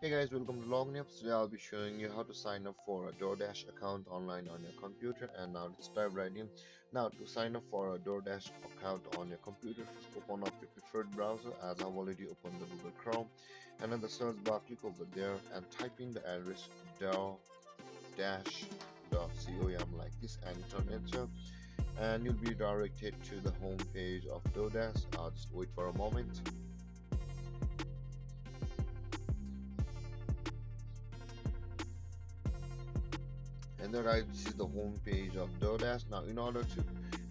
Hey guys, welcome to Login Apps. Today I'll be showing you how to sign up for a DoorDash account online on your computer. And now let's dive right in. Now to sign up for a DoorDash account on your computer, first open up your preferred browser, as I've already opened the Google Chrome, and in the search bar click over there and type in the address DoorDash.com like this and turn enter, and you'll be redirected to the home page of DoorDash. Just wait for a moment. And then guys, this is the home page of DoorDash. Now in order to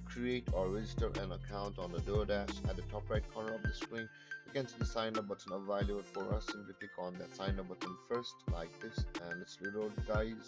create or register an account on the DoorDash, at the top right corner of the screen you can see the sign up button available for us. Simply click on that sign up button first like this, and let's reload guys.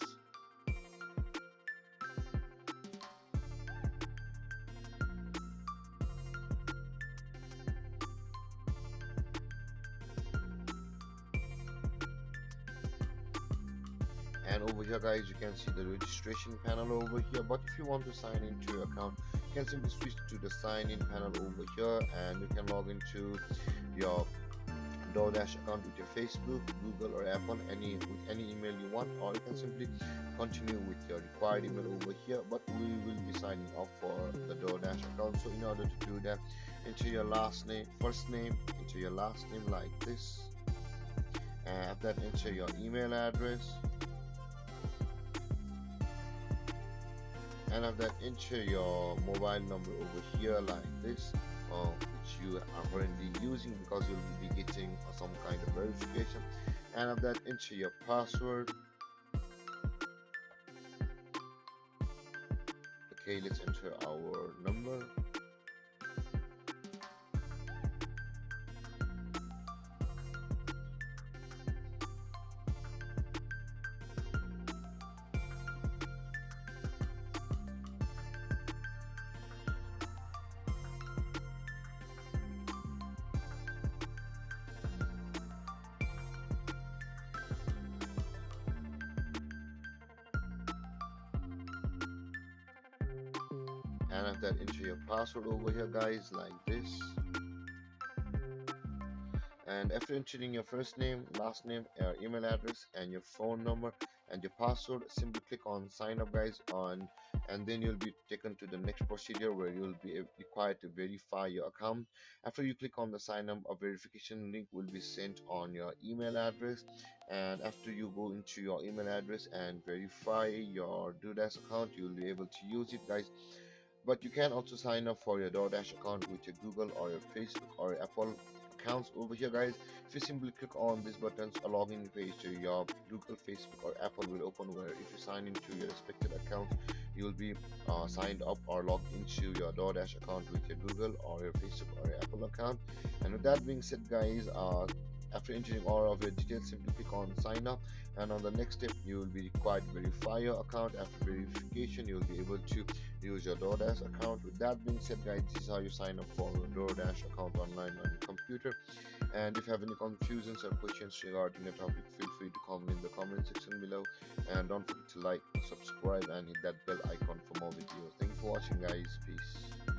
And over here guys, you can see the registration panel over here, but if you want to sign into your account, you can simply switch to the sign in panel over here, and you can log into your DoorDash account with your Facebook, Google or Apple, with any email you want, or you can simply continue with your required email over here. But we will be signing up for the DoorDash account, so in order to do that, enter your first name, enter your last name like this, and after that enter your email address, and after that enter your mobile number over here like this, which you are currently using because you'll be getting some kind of verification, and after that enter your password. Okay, let's enter our number. And after that enter your password over here guys like this, and after entering your first name, last name, your email address and your phone number and your password, simply click on sign up guys and then you'll be taken to the next procedure where you'll be required to verify your account. After you click on the sign up, a verification link will be sent on your email address, and after you go into your email address and verify your DoorDash account, you'll be able to use it guys. But you can also sign up for your DoorDash account with your Google or your Facebook or your Apple accounts over here guys. If you simply click on these buttons, a login page to your Google, Facebook or Apple will open, where if you sign into your respective account, you'll be signed up or logged into your DoorDash account with your Google or your Facebook or your Apple account. And with that being said guys, after entering all of your details, simply click on sign up, and on the next step you will be required to verify your account. After verification, you will be able to use your DoorDash account. With that being said guys, this is how you sign up for a DoorDash account online on your computer. And if you have any confusions or questions regarding the topic, feel free to comment in the comment section below, and don't forget to like, subscribe and hit that bell icon for more videos. Thank you for watching guys. Peace.